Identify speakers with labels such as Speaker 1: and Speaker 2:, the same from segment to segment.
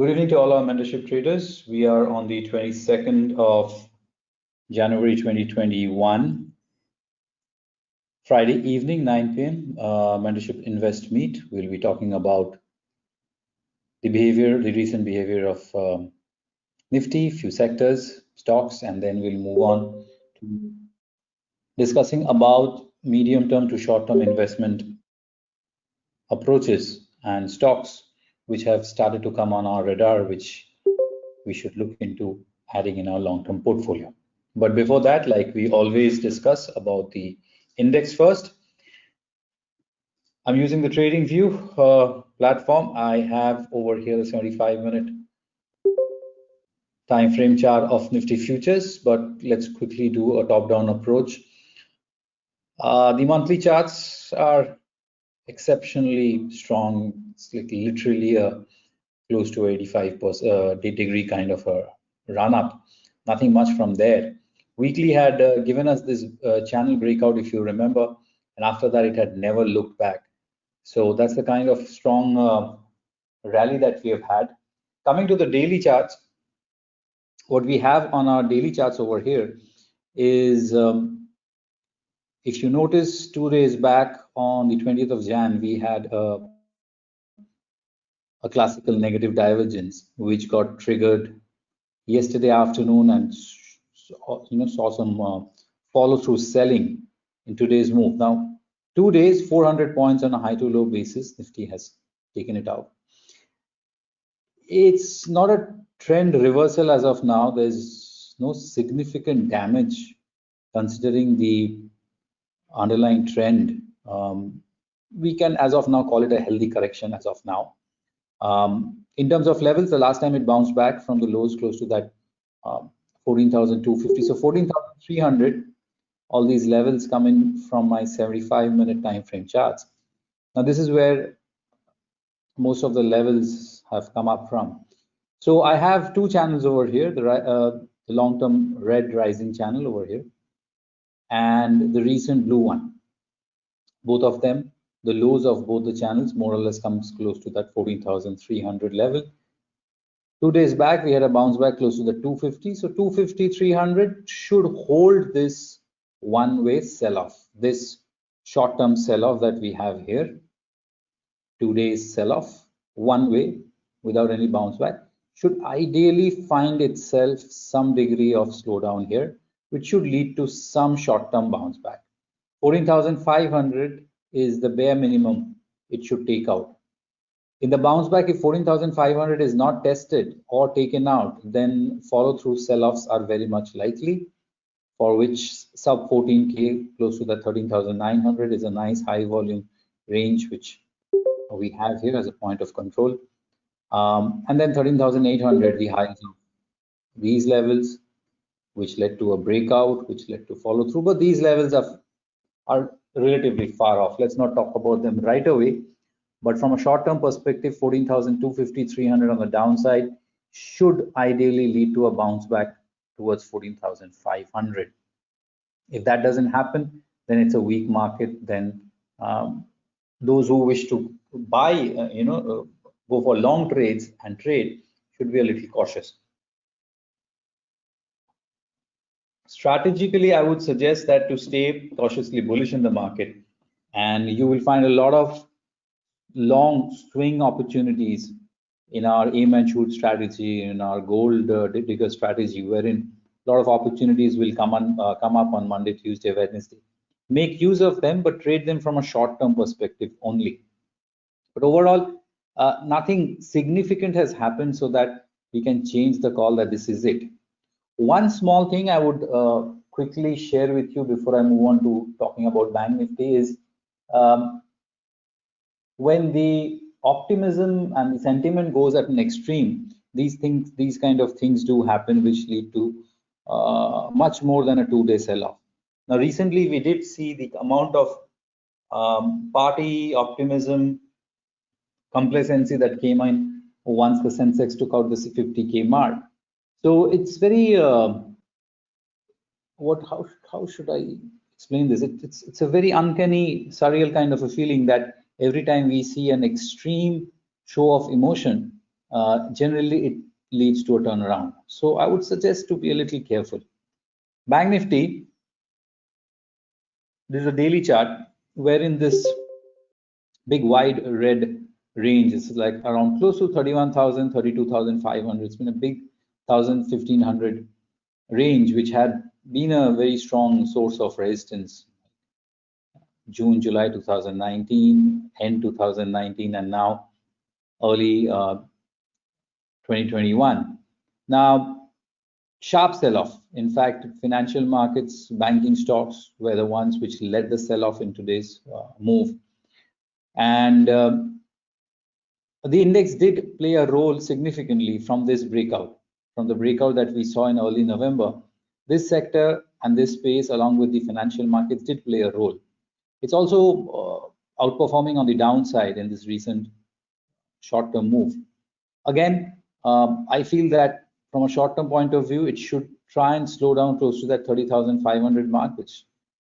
Speaker 1: Good evening to all our mentorship traders. We are on the 22nd of January 2021, Friday evening, 9 p.m. Mentorship Invest Meet. We'll be talking about the recent behavior of Nifty, few sectors, stocks, and then we'll move on to discussing about medium-term to short-term investment approaches and stocks which have started to come on our radar, which we should look into adding in our long-term portfolio. But before that, like we always discuss about the index first, I'm using the TradingView platform. I have over here the 75-minute time frame chart of Nifty futures, but let's quickly do a top-down approach. The monthly charts are exceptionally strong. It's like literally a close to 85% degree kind of a run up. Nothing much from there. Weekly had given us this channel breakout, if you remember, and after that it had never looked back. So that's the kind of strong rally that we have had. Coming to the daily charts, what we have on our daily charts over here is, if you notice, 2 days back on the 20th of Jan, we had a classical negative divergence, which got triggered yesterday afternoon and saw some follow-through selling in today's move. Now, 2 days, 400 points on a high to low basis, Nifty has taken it out. It's not a trend reversal as of now. There's no significant damage considering the underlying trend. We can, as of now, call it a healthy correction as of now. In terms of levels, the last time it bounced back from the lows close to that 14,250. So 14,300, all these levels come in from my 75-minute time frame charts. Now this is where most of the levels have come up from. So I have two channels over here, the long-term red rising channel over here and the recent blue one. Both of them, the lows of both the channels more or less comes close to that 14,300 level. 2 days back, we had a bounce back close to the 250. So 250, 300 should hold this one-way sell-off, this short-term sell-off that we have here. 2 days sell-off, one way, without any bounce back, should ideally find itself some degree of slowdown here, which should lead to some short-term bounce back. 14,500 is the bare minimum it should take out. In the bounce back, if 14,500 is not tested or taken out, then follow-through sell-offs are very much likely, for which sub 14K, close to the 13,900 is a nice high volume range, which we have here as a point of control. And then 13,800, the highs of these levels, which led to a breakout, which led to follow through. But these levels are relatively far off. Let's not talk about them right away. But from a short-term perspective, 14,250, 300 on the downside should ideally lead to a bounce back towards 14,500. If that doesn't happen, then it's a weak market. Then those who wish to buy, go for long trades and trade should be a little cautious. Strategically, I would suggest that to stay cautiously bullish in the market, and you will find a lot of long swing opportunities in our aim and shoot strategy, in our gold digger strategy, wherein a lot of opportunities will come up on Monday, Tuesday, Wednesday. Make use of them, but trade them from a short-term perspective only. But overall, nothing significant has happened so that we can change the call that this is it. One small thing I would quickly share with you before I move on to talking about Bank Nifty is when the optimism and the sentiment goes at an extreme, these kind of things do happen, which lead to much more than a 2-day sell-off. Now, recently we did see the amount of party optimism, complacency that came in once the Sensex took out the 50K mark. So it's very how should I explain this? It's a very uncanny, surreal kind of a feeling that every time we see an extreme show of emotion, generally it leads to a turnaround. So I would suggest to be a little careful. Bank Nifty, this is a daily chart wherein this big wide red range is like around close to 31,000, 32,500. It's been a big 1,500 range, which had been a very strong source of resistance. June, July 2019, end 2019, and now early 2021. Now, sharp sell-off. In fact, financial markets, banking stocks were the ones which led the sell-off in today's move. And the index did play a role significantly from this breakout, from the breakout that we saw in early November. This sector and this space, along with the financial markets, did play a role. It's also outperforming on the downside in this recent short-term move. Again, I feel that from a short-term point of view, it should try and slow down close to that 30,500 mark, which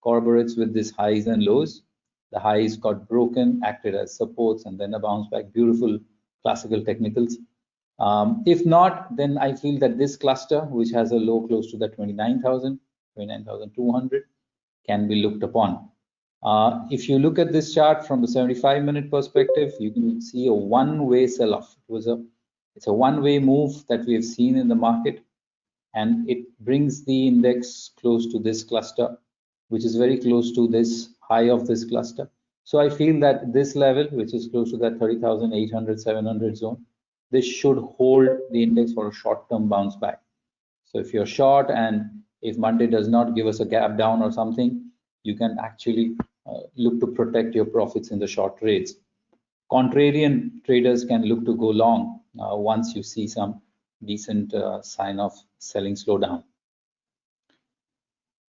Speaker 1: corroborates with these highs and lows. The highs got broken, acted as supports, and then a bounce back. Beautiful classical technicals. If not, then I feel that this cluster, which has a low close to that 29,000, 29,200, can be looked upon. If you look at this chart from the 75-minute perspective, you can see a one-way sell-off. It's a one-way move that we have seen in the market, and it brings the index close to this cluster, which is very close to this high of this cluster. So I feel that this level, which is close to that 30,800, 700 zone, this should hold the index for a short-term bounce back. So if you're short and if Monday does not give us a gap down or something, you can actually look to protect your profits in the short trades. Contrarian traders can look to go long once you see some decent sign of selling slowdown.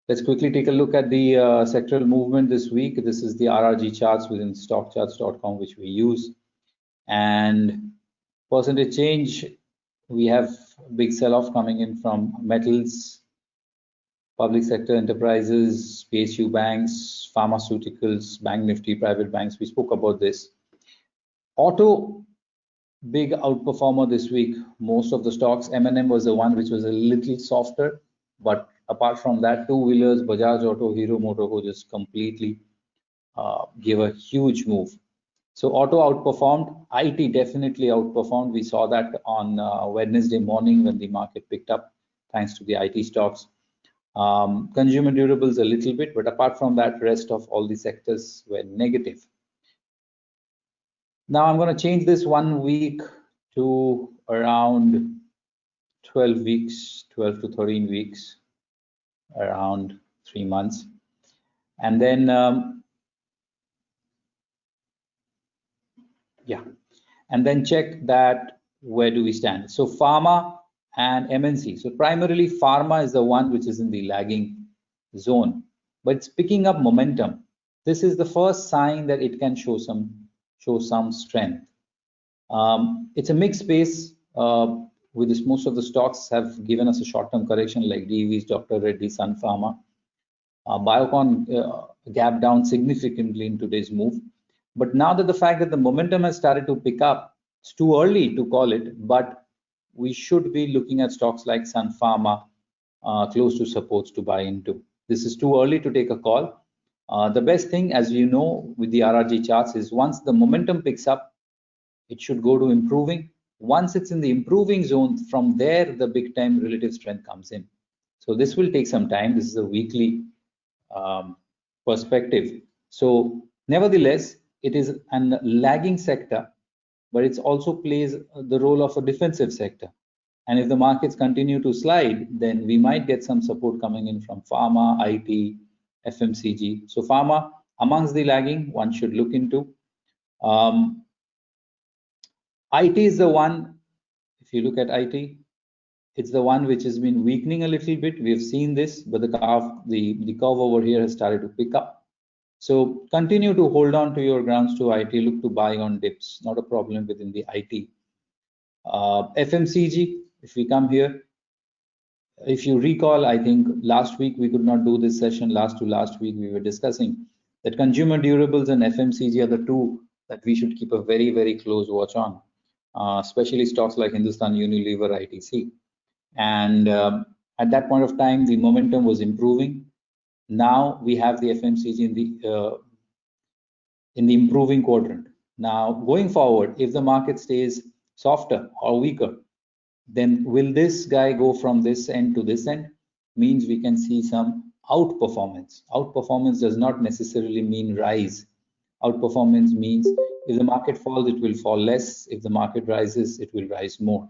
Speaker 1: Let's quickly take a look at the sectoral movement this week. This is the RRG charts within stockcharts.com, which we use. And percentage change, we have big sell-off coming in from metals, public sector enterprises, PSU banks, pharmaceuticals, Bank Nifty, private banks. We spoke about this. Auto, big outperformer this week. Most of the stocks, M&M was the one which was a little softer, but apart from that, two-wheelers, Bajaj Auto, Hero MotoCorp just completely gave a huge move. So auto outperformed. IT definitely outperformed. We saw that on Wednesday morning when the market picked up, thanks to the IT stocks. Consumer durables a little bit, but apart from that, rest of all the sectors were negative. Now I'm going to change this 1 week to around 12 weeks, 12 to 13 weeks, around 3 months. And then, and then check that where do we stand. So pharma and MNC. So primarily pharma is the one which is in the lagging zone, but it's picking up momentum. This is the first sign that it can show some strength. It's a mixed space with this. Most of the stocks have given us a short-term correction, like DV's, Dr. Reddy, Sun Pharma. Biocon gap down significantly in today's move. But now that the fact that the momentum has started to pick up, it's too early to call it, but we should be looking at stocks like Sun Pharma close to supports to buy into. This is too early to take a call. The best thing, as you know, with the RRG charts is once the momentum picks up, it should go to improving. Once it's in the improving zone, from there, the big time relative strength comes in. So this will take some time. This is a weekly perspective. So nevertheless, it is a lagging sector, but it also plays the role of a defensive sector. And if the markets continue to slide, then we might get some support coming in from pharma, IT, FMCG. So pharma, amongst the lagging, one should look into. IT is the one, if you look at IT, it's the one which has been weakening a little bit. We have seen this, but the curve over here has started to pick up. So continue to hold on to your grounds to IT, look to buy on dips, not a problem within the IT. FMCG, if we come here, if you recall, I think last week we could not do this session. Last week we were discussing that consumer durables and FMCG are the two that we should keep a very, very close watch on. especially stocks like Hindustan Unilever, ITC. And at that point of time, the momentum was improving. Now we have the FMCG in the improving quadrant. Now going forward, if the market stays softer or weaker, then will this guy go from this end to this end? Means we can see some outperformance. Outperformance does not necessarily mean rise. Outperformance means if the market falls, it will fall less. If the market rises, it will rise more.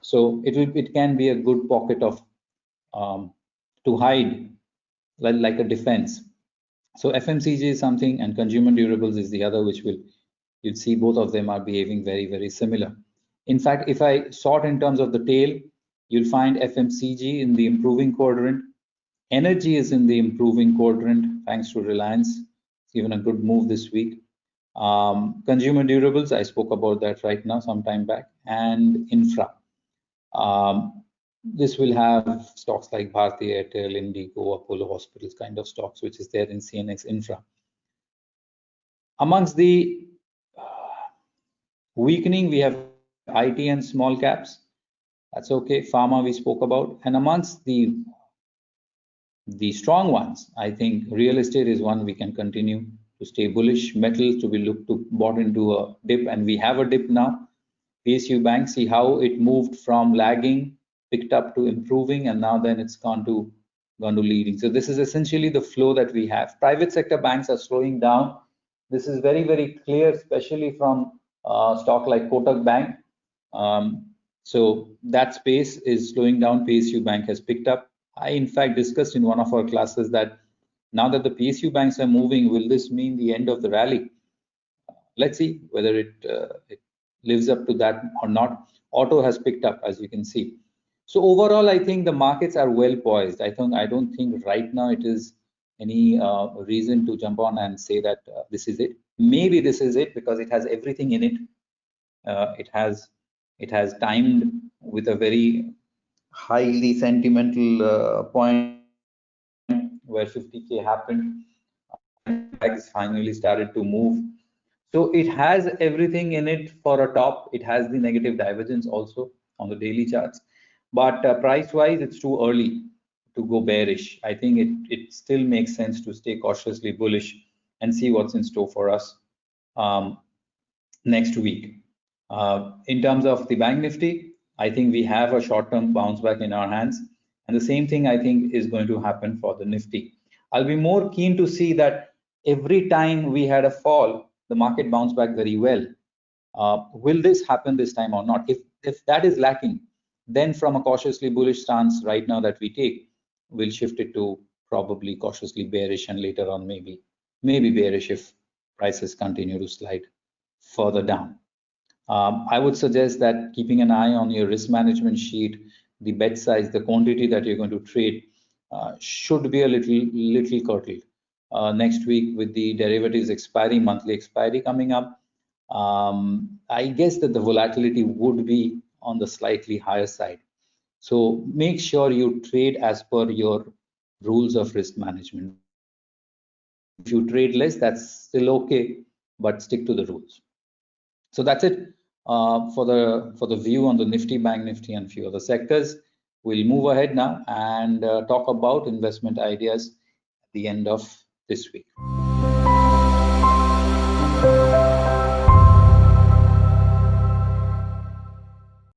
Speaker 1: So it can be a good pocket of to hide, like a defense. So FMCG is something, and consumer durables is the other, which you'll see both of them are behaving very, very similar. In fact, if I sort in terms of the tail, you'll find FMCG in the improving quadrant. Energy is in the improving quadrant, thanks to Reliance. It's given a good move this week. Consumer durables, I spoke about that right now, some time back, and infra. This will have stocks like Bharti Airtel, Indigo, Apollo Hospitals kind of stocks, which is there in CNX infra. Amongst the weakening, we have IT and small caps. That's okay. Pharma we spoke about. And amongst the strong ones, I think real estate is one we can continue to stay bullish. Metals to be looked to bought into a dip, and we have a dip now. PSU Bank, see how it moved from lagging, picked up to improving, and now then it's gone to leading. So this is essentially the flow that we have. Private sector banks are slowing down. This is very, very clear, especially from stock like Kotak Bank. So that space is slowing down. PSU Bank has picked up. I in fact discussed in one of our classes that now that the PSU banks are moving, will this mean the end of the rally? Let's see whether it lives up to that or not. Auto has picked up, as you can see. So overall, I think the markets are well poised. I don't think right now it is any reason to jump on and say that this is it. Maybe this is it because it has everything in it. It has timed with a very highly sentimental point where 50K happened. Bags finally started to move. So it has everything in it for a top. It has the negative divergence also on the daily charts. But price-wise, it's too early to go bearish. I think it still makes sense to stay cautiously bullish and see what's in store for us next week. In terms of the Bank Nifty, I think we have a short-term bounce back in our hands. And the same thing I think is going to happen for the Nifty. I'll be more keen to see that every time we had a fall, the market bounced back very well. Will this happen this time or not? If that is lacking, then from a cautiously bullish stance right now that we take, we'll shift it to probably cautiously bearish, and later on maybe bearish if prices continue to slide further down. I would suggest that keeping an eye on your risk management sheet, the bet size, the quantity that you're going to trade should be a little curtailed. Next week with the derivatives expiry, monthly expiry coming up, I guess that the volatility would be on the slightly higher side. So make sure you trade as per your rules of risk management. If you trade less, that's still okay, but stick to the rules. So that's it for the view on the Nifty, Bank Nifty, and few other sectors. We'll move ahead now and talk about investment ideas at the end of this week.